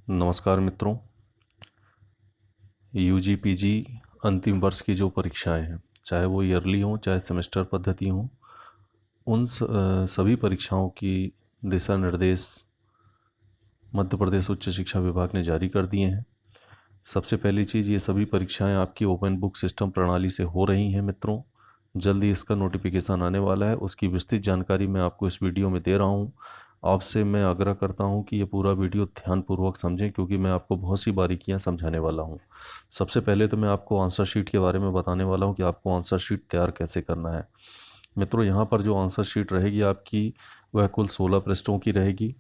नमस्कार मित्रों। UG PG अंतिम वर्ष की जो परीक्षाएं हैं, चाहे वो ईयरली हों चाहे सेमेस्टर पद्धति हों, उन सभी परीक्षाओं की दिशा निर्देश मध्य प्रदेश उच्च शिक्षा विभाग ने जारी कर दिए हैं। सबसे पहली चीज़, ये सभी परीक्षाएं आपकी ओपन बुक सिस्टम प्रणाली से हो रही हैं मित्रों। जल्दी इसका नोटिफिकेशन आने वाला है, उसकी विस्तृत जानकारी मैं आपको इस वीडियो में दे रहा हूँ। आपसे मैं आग्रह करता हूँ कि ये पूरा वीडियो ध्यानपूर्वक समझें, क्योंकि मैं आपको बहुत सी बारीकियाँ समझाने वाला हूँ। सबसे पहले तो मैं आपको आंसर शीट के बारे में बताने वाला हूँ कि आपको आंसर शीट तैयार कैसे करना है। मित्रों, यहाँ पर जो आंसर शीट रहेगी आपकी, वह कुल 16 पृष्ठों की रहेगी।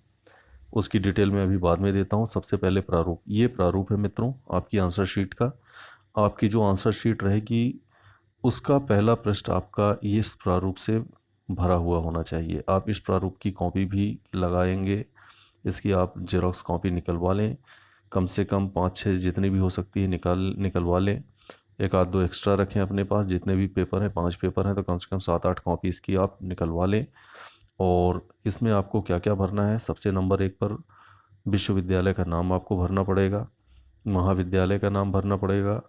उसकी डिटेल मैं अभी बाद में देता हूँ। सबसे पहले प्रारूप, ये प्रारूप है मित्रों आपकी आंसर शीट का। आपकी जो आंसर शीट रहेगी उसका पहला पृष्ठ आपका इस प्रारूप से भरा हुआ होना चाहिए। आप इस प्रारूप की कॉपी भी लगाएंगे, इसकी आप जेरॉक्स कॉपी निकलवा लें। कम से कम 5-6 जितनी भी हो सकती है निकलवा लें। एक आध दो एक्स्ट्रा रखें अपने पास। जितने भी पेपर हैं, 5 पेपर हैं, तो कम से कम 7-8 कॉपी इसकी आप निकलवा लें। और इसमें आपको क्या क्या भरना है, सबसे नंबर 1 पर विश्वविद्यालय का नाम आपको भरना पड़ेगा, महाविद्यालय का नाम भरना पड़ेगा।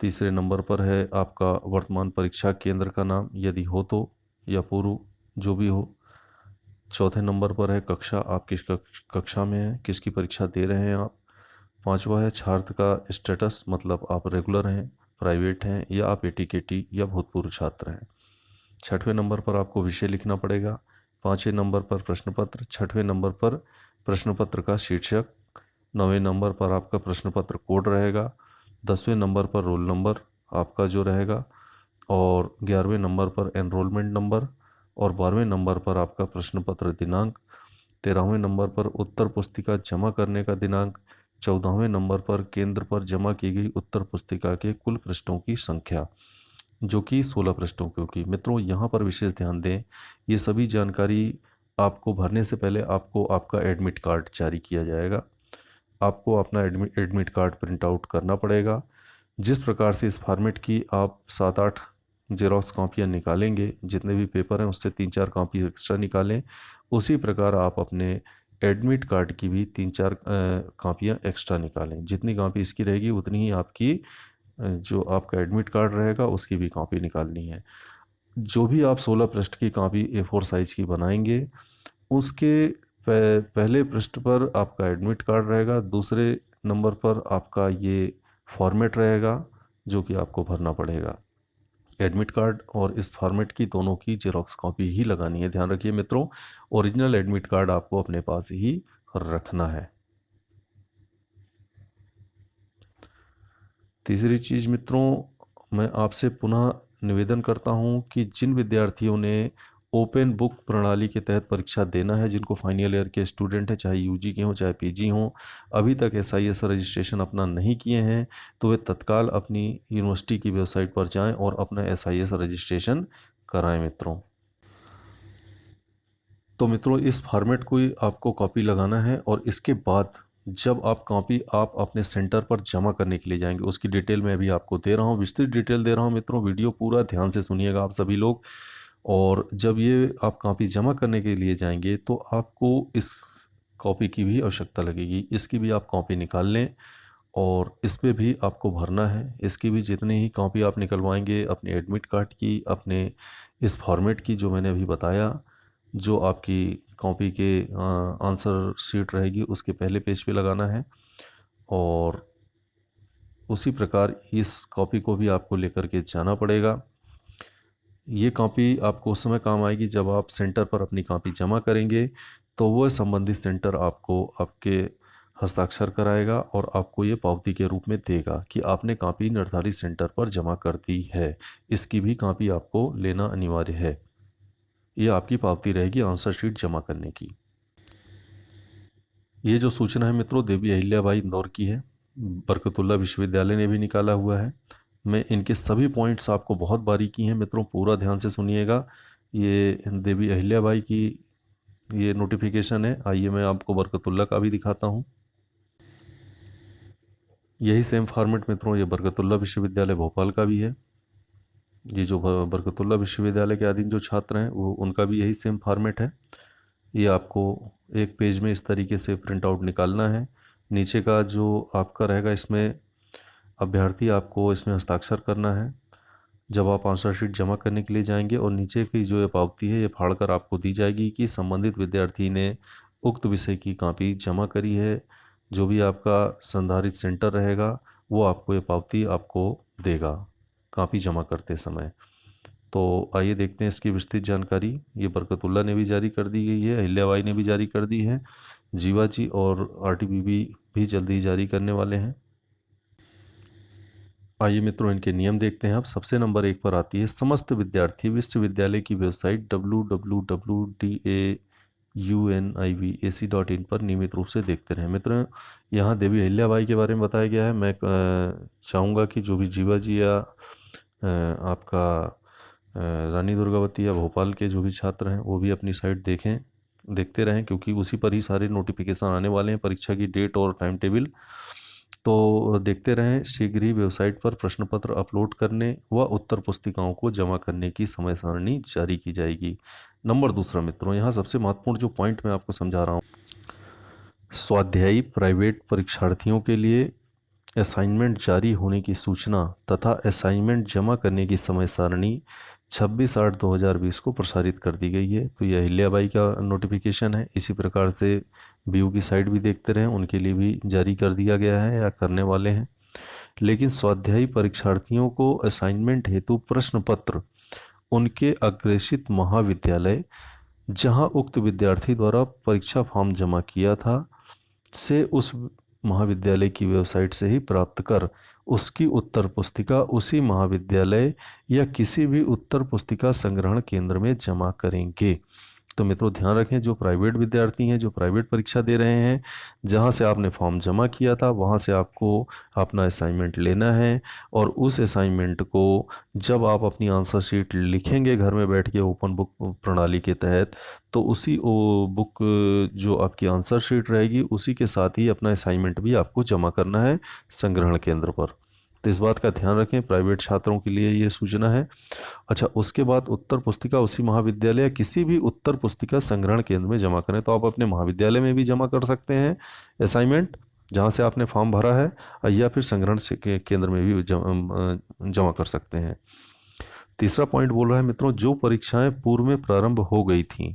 तीसरे नंबर पर है आपका वर्तमान परीक्षा केंद्र का नाम, यदि हो तो, या पूर्व, जो भी हो। चौथे नंबर पर है कक्षा, आप किस कक्षा में हैं, किसकी परीक्षा दे रहे हैं आप। पांचवा है छात्र का स्टेटस, मतलब आप रेगुलर हैं, प्राइवेट हैं, या आप एटीकेटी या भूतपूर्व छात्र हैं। छठवें नंबर पर आपको विषय लिखना पड़ेगा। पाँचवें नंबर पर प्रश्न पत्र। छठवें नंबर पर प्रश्न पत्र का शीर्षक। नौवें नंबर पर आपका प्रश्न पत्र कोड रहेगा। 10वें नंबर पर रोल नंबर आपका जो रहेगा, और 11वें नंबर पर एनरोलमेंट नंबर, और 12वें नंबर पर आपका प्रश्न पत्र दिनांक। 13वें नंबर पर उत्तर पुस्तिका जमा करने का दिनांक। 14वें नंबर पर केंद्र पर जमा की गई उत्तर पुस्तिका के कुल पृष्ठों की संख्या, जो कि 16 पृष्ठों की होगी। मित्रों, यहाँ पर विशेष ध्यान दें, ये सभी जानकारी आपको भरने से पहले आपको आपका एडमिट कार्ड जारी किया जाएगा। आपको अपना एडमिट कार्ड प्रिंट आउट करना पड़ेगा। जिस प्रकार से इस फॉर्मेट की आप 7-8 जेरॉक्स कॉपियाँ निकालेंगे, जितने भी पेपर हैं उससे 3-4 कॉपी एक्स्ट्रा निकालें, उसी प्रकार आप अपने एडमिट कार्ड की भी 3-4 कॉपियाँ एक्स्ट्रा निकालें। जितनी कॉपी इसकी रहेगी उतनी ही आपकी जो आपका एडमिट कार्ड रहेगा उसकी भी कॉपी निकालनी है। जो भी आप 16 पृष्ठ की कॉपी A4 साइज़ की बनाएंगे, उसके पहले पृष्ठ पर आपका एडमिट कार्ड रहेगा, दूसरे नंबर पर आपका ये फॉर्मेट रहेगा जो कि आपको भरना पड़ेगा। एडमिट कार्ड और इस फॉर्मेट की दोनों की जेरॉक्स कॉपी ही लगानी है। ध्यान रखिए मित्रों, ओरिजिनल एडमिट कार्ड आपको अपने पास ही रखना है। तीसरी चीज़ मित्रों, मैं आपसे पुनः निवेदन करता हूं कि जिन विद्यार्थियों ने ओपन बुक प्रणाली के तहत परीक्षा देना है, जिनको फाइनल ईयर के स्टूडेंट हैं, चाहे यूजी के हों चाहे पीजी हों, अभी तक एसआईएस रजिस्ट्रेशन अपना नहीं किए हैं, तो वे तत्काल अपनी यूनिवर्सिटी की वेबसाइट पर जाएं और अपना एसआईएस रजिस्ट्रेशन कराएं मित्रों। तो मित्रों, इस फॉर्मेट को ही आपको कॉपी लगाना है, और इसके बाद जब आप कॉपी आप अपने सेंटर पर जमा करने के लिए जाएंगे, उसकी डिटेल मैं अभी आपको दे रहा हूँ, विस्तृत डिटेल दे रहा हूँ मित्रों। वीडियो पूरा ध्यान से सुनिएगा आप सभी लोग। और जब ये आप कॉपी जमा करने के लिए जाएंगे तो आपको इस कॉपी की भी आवश्यकता लगेगी। इसकी भी आप कॉपी निकाल लें, और इस पर भी आपको भरना है। इसकी भी जितनी ही कॉपी आप निकलवाएंगे, अपने एडमिट कार्ड की, अपने इस फॉर्मेट की जो मैंने अभी बताया, जो आपकी कॉपी के आंसर शीट रहेगी उसके पहले पेज पे लगाना है। और उसी प्रकार इस कॉपी को भी आपको लेकर के जाना पड़ेगा। ये कॉपी आपको उस समय काम आएगी जब आप सेंटर पर अपनी कॉपी जमा करेंगे, तो वह संबंधित सेंटर आपको आपके हस्ताक्षर कराएगा और आपको ये पावती के रूप में देगा कि आपने कॉपी निर्धारित सेंटर पर जमा कर दी है। इसकी भी कॉपी आपको लेना अनिवार्य है। ये आपकी पावती रहेगी आंसर शीट जमा करने की। ये जो सूचना है मित्रों, देवी अहिल्याबाई इंदौर की है, बरकतुल्लाह विश्वविद्यालय ने भी निकाला हुआ है। मैं इनके सभी पॉइंट्स आपको बहुत बारीकी हैं मित्रों, पूरा ध्यान से सुनिएगा। ये देवी अहिल्याबाई की ये नोटिफिकेशन है। आइए मैं आपको बरकतुल्लाह का भी दिखाता हूँ। यही सेम फॉर्मेट मित्रों ये बरकतुल्लाह विश्वविद्यालय भोपाल का भी है। ये जो बरकतुल्लाह विश्वविद्यालय के अधीन जो छात्र हैं वो उनका भी यही सेम फॉर्मेट है। ये आपको एक पेज में इस तरीके से प्रिंट आउट निकालना है। नीचे का जो आपका रहेगा, इसमें अभ्यर्थी आपको इसमें हस्ताक्षर करना है जब आप आंसर शीट जमा करने के लिए जाएंगे, और नीचे की जो ये पावती है ये फाड़कर आपको दी जाएगी कि संबंधित विद्यार्थी ने उक्त विषय की कॉपी जमा करी है। जो भी आपका संधारित सेंटर रहेगा वो आपको ये पावती आपको देगा कॉपी जमा करते समय। तो आइए देखते हैं इसकी विस्तृत जानकारी। ये बरकतुल्ला ने भी जारी कर दी गई है, अहिल्याबाई ने भी जारी कर दी है, जीवा जी और आरटीबीबी भी जल्दी ही जारी करने वाले हैं। आइए मित्रों इनके नियम देखते हैं। अब सबसे नंबर 1 पर आती है, समस्त विद्यार्थी विश्वविद्यालय की वेबसाइट www.daunivac.in पर नियमित रूप से देखते रहें। मित्रों यहाँ देवी अहिल्याबाई के बारे में बताया गया है। मैं चाहूँगा कि जो भी जीवा जी या आपका रानी दुर्गावती या भोपाल के जो भी छात्र हैं वो भी अपनी साइट देखते रहें, क्योंकि उसी पर ही सारे नोटिफिकेशन आने वाले हैं, परीक्षा की डेट और टाइम टेबल। तो देखते रहें। शीघ्र ही वेबसाइट पर प्रश्न पत्र अपलोड करने व उत्तर पुस्तिकाओं को जमा करने की समय सारणी जारी की जाएगी। नंबर 2 मित्रों, यहाँ सबसे महत्वपूर्ण जो पॉइंट मैं आपको समझा रहा हूँ, स्वाध्यायी प्राइवेट परीक्षार्थियों के लिए असाइनमेंट जारी होने की सूचना तथा असाइनमेंट जमा करने की समय सारणी 26/8/2020 को प्रसारित कर दी गई है। तो यह अहिल्याबाई का नोटिफिकेशन है। इसी प्रकार से बीयू की साइट भी देखते रहें, उनके लिए भी जारी कर दिया गया है या करने वाले हैं। लेकिन स्वाध्यायी परीक्षार्थियों को असाइनमेंट हेतु प्रश्न पत्र उनके अग्रेसित महाविद्यालय जहां उक्त विद्यार्थी द्वारा परीक्षा फॉर्म जमा किया था से उस महाविद्यालय की वेबसाइट से ही प्राप्त कर उसकी उत्तर पुस्तिका उसी महाविद्यालय या किसी भी उत्तर पुस्तिका संग्रहण केंद्र में जमा करेंगे। तो मित्रों ध्यान रखें, जो प्राइवेट विद्यार्थी हैं, जो प्राइवेट परीक्षा दे रहे हैं, जहां से आपने फॉर्म जमा किया था वहां से आपको अपना असाइनमेंट लेना है, और उस असाइनमेंट को जब आप अपनी आंसर शीट लिखेंगे घर में बैठ के ओपन बुक प्रणाली के तहत, तो उसी बुक जो आपकी आंसर शीट रहेगी उसी के साथ ही अपना असाइनमेंट भी आपको जमा करना है संग्रहण केंद्र पर। तो इस बात का ध्यान रखें, प्राइवेट छात्रों के लिए ये सूचना है। अच्छा, उसके बाद उत्तर पुस्तिका उसी महाविद्यालय या किसी भी उत्तर पुस्तिका संग्रहण केंद्र में जमा करें। तो आप अपने महाविद्यालय में भी जमा कर सकते हैं असाइनमेंट जहाँ से आपने फॉर्म भरा है, या फिर संग्रहण केंद्र में भी जमा कर सकते हैं। तीसरा पॉइंट बोल रहा है मित्रों, जो परीक्षाएं पूर्व में प्रारंभ हो गई थीं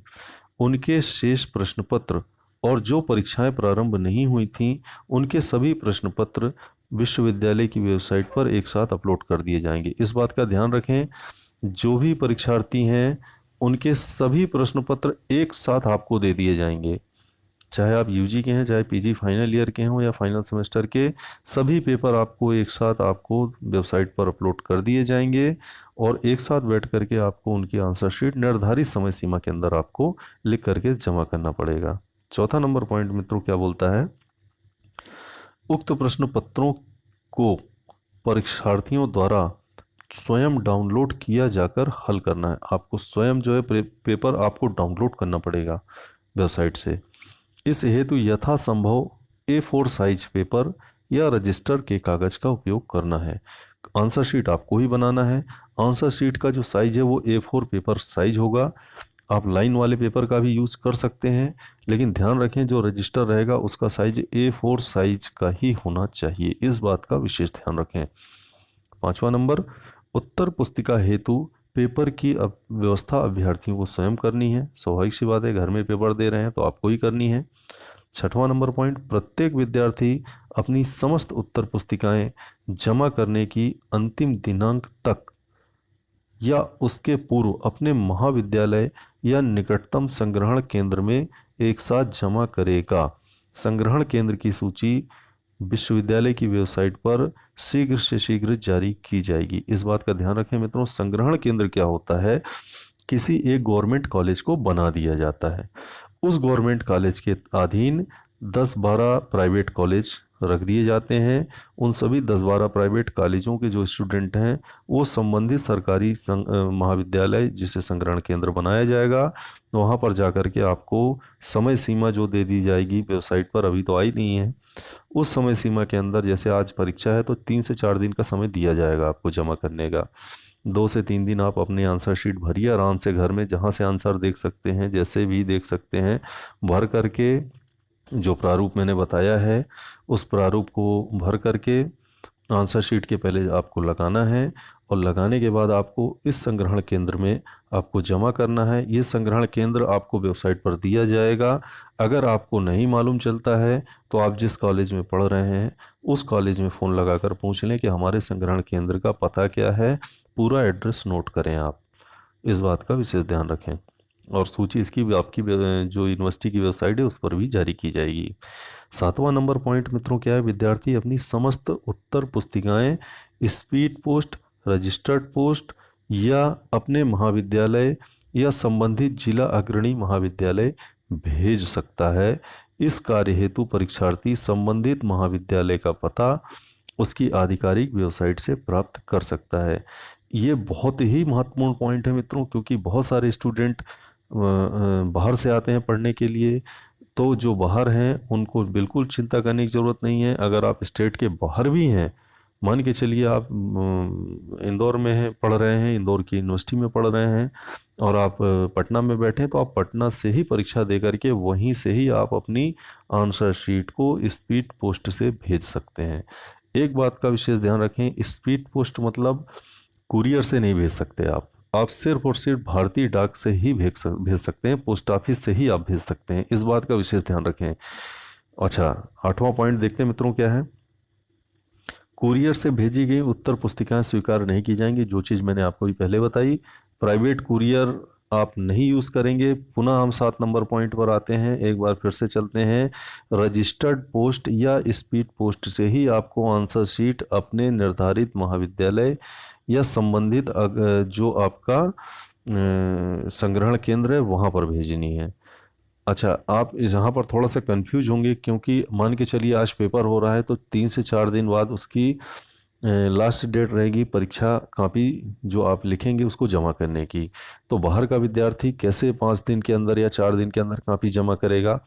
उनके शेष प्रश्न पत्र, और जो परीक्षाएं प्रारंभ नहीं हुई थीं उनके सभी प्रश्न पत्र विश्वविद्यालय की वेबसाइट पर एक साथ अपलोड कर दिए जाएंगे। इस बात का ध्यान रखें, जो भी परीक्षार्थी हैं उनके सभी प्रश्न पत्र एक साथ आपको दे दिए जाएंगे, चाहे आप यूजी के हैं, चाहे पीजी फाइनल ईयर के हों या फाइनल सेमेस्टर के, सभी पेपर आपको एक साथ आपको वेबसाइट पर अपलोड कर दिए जाएंगे, और एक साथ बैठ करके आपको उनकी आंसर शीट निर्धारित समय सीमा के अंदर आपको लिख करके जमा करना पड़ेगा। चौथा नंबर पॉइंट मित्रों क्या बोलता है, उक्त प्रश्न पत्रों को परीक्षार्थियों द्वारा स्वयं डाउनलोड किया जाकर हल करना है। आपको स्वयं जो है पेपर आपको डाउनलोड करना पड़ेगा वेबसाइट से। इस हेतु यथासंभव A4 साइज पेपर या रजिस्टर के कागज़ का उपयोग करना है। आंसर शीट आपको ही बनाना है। आंसर शीट का जो साइज़ है वो A4 पेपर साइज होगा। आप लाइन वाले पेपर का भी यूज़ कर सकते हैं, लेकिन ध्यान रखें जो रजिस्टर रहेगा उसका साइज A4 साइज का ही होना चाहिए। इस बात का विशेष ध्यान रखें। 5वां नंबर, उत्तर पुस्तिका हेतु पेपर की व्यवस्था अभ्यर्थियों को स्वयं करनी है। स्वाभाविक सी बात है, घर में पेपर दे रहे हैं तो आपको ही करनी है। 6वां नंबर पॉइंट, प्रत्येक विद्यार्थी अपनी समस्त उत्तर पुस्तिकाएं जमा करने की अंतिम दिनांक तक या उसके पूर्व अपने महाविद्यालय या निकटतम संग्रहण केंद्र में एक साथ जमा करेगा। संग्रहण केंद्र की सूची विश्वविद्यालय की वेबसाइट पर शीघ्र से शीघ्र जारी की जाएगी। इस बात का ध्यान रखें मित्रों, संग्रहण केंद्र क्या होता है, किसी एक गवर्नमेंट कॉलेज को बना दिया जाता है। उस गवर्नमेंट कॉलेज के अधीन 10-12 प्राइवेट कॉलेज रख दिए जाते हैं। उन सभी 10-12 प्राइवेट कॉलेजों के जो स्टूडेंट हैं वो संबंधित सरकारी महाविद्यालय जिसे संग्रहण केंद्र बनाया जाएगा, वहाँ पर जाकर के आपको समय सीमा जो दे दी जाएगी वेबसाइट पर, अभी तो आई नहीं है, उस समय सीमा के अंदर, जैसे आज परीक्षा है तो 3 से 4 दिन का समय दिया जाएगा आपको जमा करने का। 2 से 3 दिन आप अपने आंसर शीट भरिए आराम से घर में, जहाँ से आंसर देख सकते हैं, जैसे भी देख सकते हैं, भर करके जो प्रारूप मैंने बताया है उस प्रारूप को भर करके आंसर शीट के पहले आपको लगाना है, और लगाने के बाद आपको इस संग्रहण केंद्र में आपको जमा करना है। ये संग्रहण केंद्र आपको वेबसाइट पर दिया जाएगा। अगर आपको नहीं मालूम चलता है तो आप जिस कॉलेज में पढ़ रहे हैं उस कॉलेज में फ़ोन लगाकर पूछ लें कि हमारे संग्रहण केंद्र का पता क्या है। पूरा एड्रेस नोट करें आप, इस बात का विशेष ध्यान रखें। और सूची इसकी भी आपकी जो यूनिवर्सिटी की वेबसाइट है उस पर भी जारी की जाएगी। 7वां नंबर पॉइंट मित्रों क्या है, विद्यार्थी अपनी समस्त उत्तर पुस्तिकाएं स्पीड पोस्ट, रजिस्टर्ड पोस्ट या अपने महाविद्यालय या संबंधित जिला अग्रणी महाविद्यालय भेज सकता है। इस कार्य हेतु परीक्षार्थी संबंधित महाविद्यालय का पता उसकी आधिकारिक वेबसाइट से प्राप्त कर सकता है। ये बहुत ही महत्वपूर्ण पॉइंट है मित्रों, क्योंकि बहुत सारे स्टूडेंट बाहर से आते हैं पढ़ने के लिए। तो जो बाहर हैं उनको बिल्कुल चिंता करने की ज़रूरत नहीं है। अगर आप स्टेट के बाहर भी हैं, मान के चलिए आप इंदौर में हैं, पढ़ रहे हैं, इंदौर की यूनिवर्सिटी में पढ़ रहे हैं, और आप पटना में बैठे हैं, तो आप पटना से ही परीक्षा दे करके वहीं से ही आप अपनी आंसर शीट को स्पीड पोस्ट से भेज सकते हैं। एक बात का विशेष ध्यान रखें, स्पीड पोस्ट मतलब कुरियर से नहीं भेज सकते आप सिर्फ और सिर्फ भारतीय डाक से ही भेज सकते हैं, पोस्ट ऑफिस से ही आप भेज सकते हैं। इस बात का विशेष ध्यान रखें। अच्छा, 8वां पॉइंट देखते हैं मित्रों क्या है। कुरियर से भेजी गई उत्तर पुस्तिकाएं स्वीकार नहीं की जाएंगी, जो चीज़ मैंने आपको भी पहले बताई। प्राइवेट कुरियर आप नहीं यूज़ करेंगे। पुनः हम 7 नंबर पॉइंट पर आते हैं, एक बार फिर से चलते हैं। रजिस्टर्ड पोस्ट या स्पीड पोस्ट से ही आपको आंसर शीट अपने निर्धारित महाविद्यालय या संबंधित जो आपका संग्रहण केंद्र है वहाँ पर भेजनी है। अच्छा, आप यहाँ पर थोड़ा सा कंफ्यूज होंगे, क्योंकि मान के चलिए आज पेपर हो रहा है तो 3 से 4 दिन बाद उसकी लास्ट डेट रहेगी परीक्षा कॉपी जो आप लिखेंगे उसको जमा करने की। तो बाहर का विद्यार्थी कैसे 5 दिन के अंदर या 4 दिन के अंदर कॉपी जमा करेगा।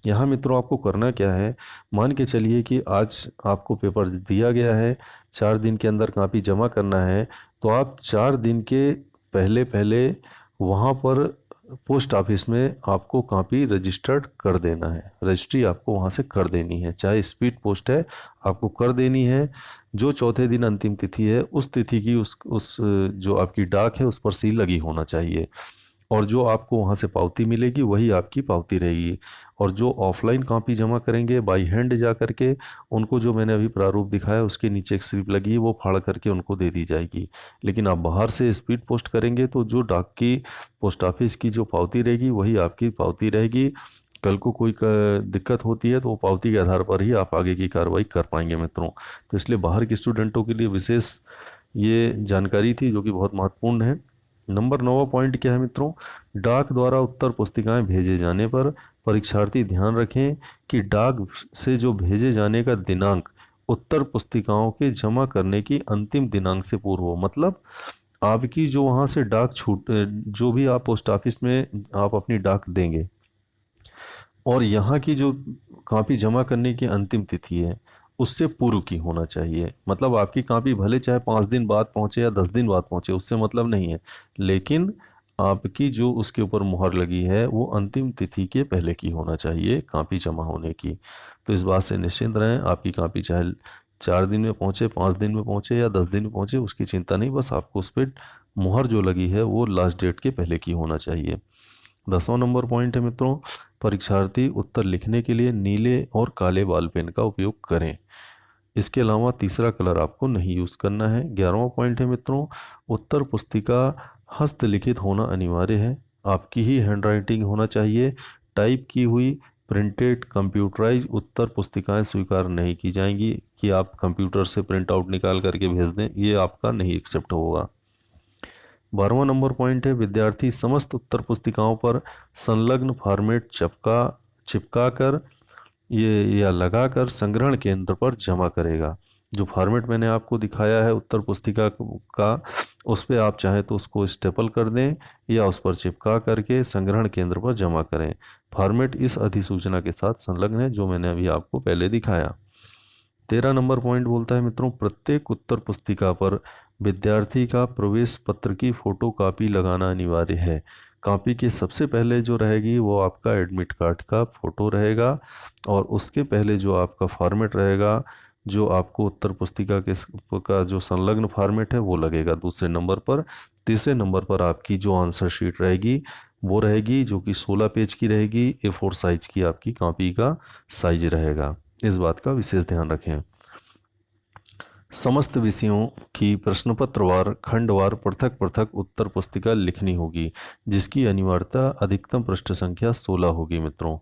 यहाँ मित्रों आपको करना क्या है, मान के चलिए कि आज आपको पेपर दिया गया है, 4 दिन के अंदर कॉपी जमा करना है, तो आप 4 दिन के पहले पहले वहाँ पर पोस्ट ऑफिस में आपको कॉपी रजिस्टर्ड कर देना है। रजिस्ट्री आपको वहाँ से कर देनी है, चाहे स्पीड पोस्ट है आपको कर देनी है। जो चौथे दिन अंतिम तिथि है उस तिथि की उस जो आपकी डाक है उस पर सील लगी होना चाहिए, और जो आपको वहाँ से पावती मिलेगी वही आपकी पावती रहेगी। और जो ऑफलाइन कॉपी जमा करेंगे बाई हैंड जा करके, उनको जो मैंने अभी प्रारूप दिखाया उसके नीचे एक स्लिप लगी है वो फाड़ करके उनको दे दी जाएगी। लेकिन आप बाहर से स्पीड पोस्ट करेंगे तो जो डाक की पोस्ट ऑफिस की जो पावती रहेगी वही आपकी पावती रहेगी। कल को कोई दिक्कत होती है तो वो पावती के आधार पर ही आप आगे की कार्रवाई कर पाएंगे मित्रों। तो इसलिए बाहर के स्टूडेंटों के लिए विशेष ये जानकारी थी जो कि बहुत महत्वपूर्ण है। नंबर 9वां पॉइंट क्या है मित्रों, डाक द्वारा उत्तर पुस्तिकाएं भेजे जाने पर परीक्षार्थी ध्यान रखें कि डाक से जो भेजे जाने का दिनांक उत्तर पुस्तिकाओं के जमा करने की अंतिम दिनांक से पूर्व हो। मतलब आपकी जो वहाँ से डाक छूट, जो भी आप पोस्ट ऑफिस में आप अपनी डाक देंगे और यहाँ की जो कॉपी जमा करने की अंतिम तिथि है उससे पूर्व की होना चाहिए। मतलब आपकी कॉपी भले चाहे 5 दिन बाद पहुँचे या 10 दिन बाद पहुँचे, उससे मतलब नहीं है, लेकिन आपकी जो उसके ऊपर मुहर लगी है वो अंतिम तिथि के पहले की होना चाहिए कॉपी जमा होने की। तो इस बात से निश्चिंत रहें, आपकी कॉपी चाहे 4 दिन में पहुँचे, 5 दिन में पहुँचे या 10 दिन में पहुँचे, उसकी चिंता नहीं, बस आपको उस पर मुहर जो लगी है वो लास्ट डेट के पहले की होना चाहिए। 10वां नंबर पॉइंट है मित्रों, परीक्षार्थी उत्तर लिखने के लिए नीले और काले बॉल पेन का उपयोग करें। इसके अलावा तीसरा कलर आपको नहीं यूज़ करना है। 11वां पॉइंट है मित्रों, उत्तर पुस्तिका हस्तलिखित होना अनिवार्य है। आपकी ही हैंडराइटिंग होना चाहिए। टाइप की हुई प्रिंटेड कंप्यूटराइज उत्तर पुस्तिकाएं स्वीकार नहीं की जाएंगी कि आप कंप्यूटर से प्रिंट आउट निकाल करके भेज दें, ये आपका नहीं एक्सेप्ट होगा। 12वां नंबर पॉइंट है, विद्यार्थी समस्त उत्तर पुस्तिकाओं पर संलग्न फॉर्मेट चिपका कर ये या लगाकर संग्रहण केंद्र पर जमा करेगा। जो फॉर्मेट मैंने आपको दिखाया है उत्तर पुस्तिका का, उस पर आप चाहें तो उसको स्टेपल कर दें या उस पर चिपका करके संग्रहण केंद्र पर जमा करें। फॉर्मेट इस अधिसूचना के साथ संलग्न है जो मैंने अभी आपको पहले दिखाया। 13 नंबर पॉइंट बोलता है मित्रों, प्रत्येक उत्तर पुस्तिका पर विद्यार्थी का प्रवेश पत्र की फोटोकॉपी लगाना अनिवार्य है। कॉपी के सबसे पहले जो रहेगी वो आपका एडमिट कार्ड का फ़ोटो रहेगा, और उसके पहले जो आपका फॉर्मेट रहेगा, जो आपको उत्तर पुस्तिका के का जो संलग्न फॉर्मेट है वो लगेगा दूसरे नंबर पर। तीसरे नंबर पर आपकी जो आंसर शीट रहेगी वो रहेगी, जो कि 16 पेज की रहेगी। A4 साइज की आपकी कॉपी का साइज रहेगा, इस बात का विशेष ध्यान रखें। समस्त विषयों की प्रश्नपत्रवार खंडवार पृथक पृथक उत्तर पुस्तिका लिखनी होगी, जिसकी अनिवार्यता अधिकतम पृष्ठ संख्या 16 होगी। मित्रों,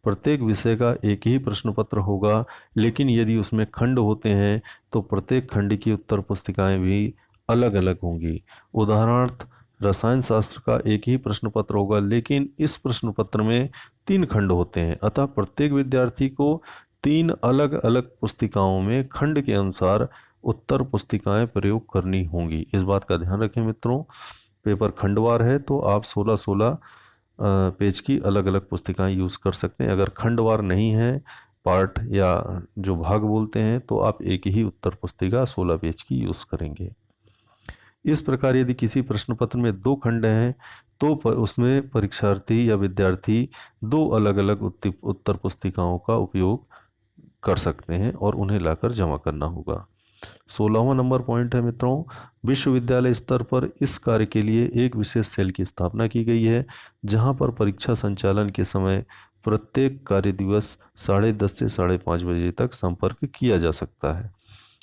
प्रत्येक विषय का एक ही प्रश्न पत्र होगा, लेकिन यदि उसमें खंड होते हैं तो प्रत्येक खंड की उत्तर पुस्तिकाएं भी अलग अलग होंगी। उदाहरणार्थ, रसायन शास्त्र का एक ही प्रश्न पत्र होगा, लेकिन इस प्रश्न पत्र में 3 खंड होते हैं, अतः प्रत्येक विद्यार्थी को 3 अलग अलग पुस्तिकाओं में खंड के अनुसार उत्तर पुस्तिकाएं प्रयोग करनी होंगी। इस बात का ध्यान रखें मित्रों। पेपर खंडवार है तो आप 16-16 पेज की अलग अलग पुस्तिकाएं यूज़ कर सकते हैं। अगर खंडवार नहीं है, पार्ट या जो भाग बोलते हैं, तो आप एक ही उत्तर पुस्तिका 16 पेज की यूज़ करेंगे। इस प्रकार यदि किसी प्रश्न पत्र में 2 खंड हैं तो उसमें परीक्षार्थी या विद्यार्थी 2 अलग अलग उत्तर पुस्तिकाओं का उपयोग कर सकते हैं और उन्हें लाकर जमा करना होगा। 16वां नंबर पॉइंट है मित्रों, विश्वविद्यालय स्तर पर इस कार्य के लिए एक विशेष सेल की स्थापना की गई है, जहां पर परीक्षा संचालन के समय प्रत्येक कार्य दिवस 10:30 से 5:30 बजे तक संपर्क किया जा सकता है।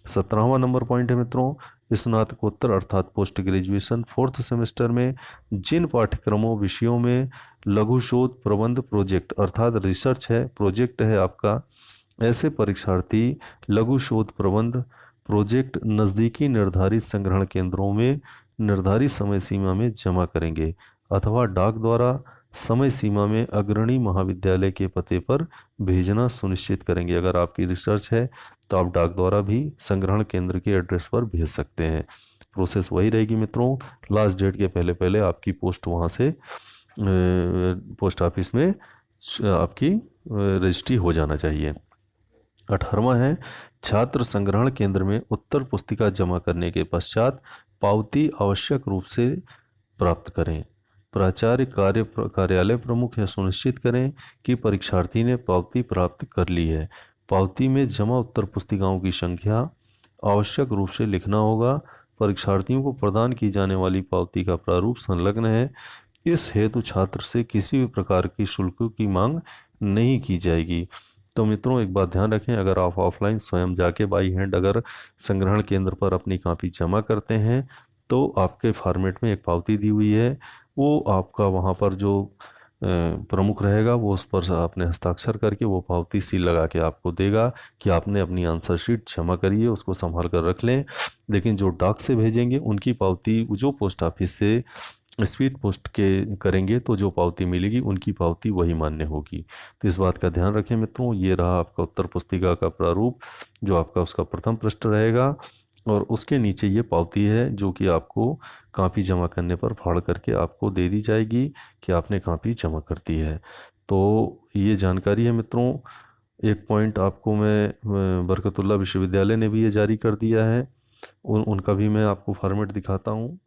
17वां नंबर पॉइंट है मित्रों, स्नातकोत्तर अर्थात पोस्ट ग्रेजुएशन 4th सेमेस्टर में जिन पाठ्यक्रमों विषयों में लघु शोध प्रबंध प्रोजेक्ट अर्थात रिसर्च है, प्रोजेक्ट है आपका, ऐसे परीक्षार्थी लघु शोध प्रबंध प्रोजेक्ट नज़दीकी निर्धारित संग्रहण केंद्रों में निर्धारित समय सीमा में जमा करेंगे, अथवा डाक द्वारा समय सीमा में अग्रणी महाविद्यालय के पते पर भेजना सुनिश्चित करेंगे। अगर आपकी रिसर्च है तो आप डाक द्वारा भी संग्रहण केंद्र के एड्रेस पर भेज सकते हैं। प्रोसेस वही रहेगी मित्रों, लास्ट डेट के पहले पहले आपकी पोस्ट वहाँ से पोस्ट ऑफिस में आपकी रजिस्ट्री हो जाना चाहिए। 18वां है, छात्र संग्रहण केंद्र में उत्तर पुस्तिका जमा करने के पश्चात पावती आवश्यक रूप से प्राप्त करें। प्राचार्य कार्यालय प्रमुख यह सुनिश्चित करें कि परीक्षार्थी ने पावती प्राप्त कर ली है। पावती में जमा उत्तर पुस्तिकाओं की संख्या आवश्यक रूप से लिखना होगा। परीक्षार्थियों को प्रदान की जाने वाली पावती का प्रारूप संलग्न है। इस हेतु छात्र से किसी भी प्रकार की शुल्क की मांग नहीं की जाएगी। तो मित्रों, एक बात ध्यान रखें, अगर आप ऑफलाइन स्वयं जाके बाई हैंड अगर संग्रहण केंद्र पर अपनी कॉपी जमा करते हैं तो आपके फॉर्मेट में एक पावती दी हुई है, वो आपका वहाँ पर जो प्रमुख रहेगा वो उस पर आपने हस्ताक्षर करके वो पावती सील लगा के आपको देगा कि आपने अपनी आंसर शीट जमा करी है, उसको संभाल कर रख लें। लेकिन जो डाक से भेजेंगे उनकी पावती जो पोस्ट ऑफिस से स्पीड पोस्ट के करेंगे तो जो पावती मिलेगी उनकी पावती वही मान्य होगी। तो इस बात का ध्यान रखें मित्रों। ये रहा आपका उत्तर पुस्तिका का प्रारूप, जो आपका उसका प्रथम पृष्ठ रहेगा, और उसके नीचे ये पावती है जो कि आपको कॉपी जमा करने पर फाड़ करके आपको दे दी जाएगी कि आपने कॉपी जमा कर दी है। तो ये जानकारी है मित्रों। एक पॉइंट आपको मैं बरकतुल्लाह विश्वविद्यालय ने भी ये जारी कर दिया है, उनका भी मैं आपको फॉर्मेट दिखाता हूँ।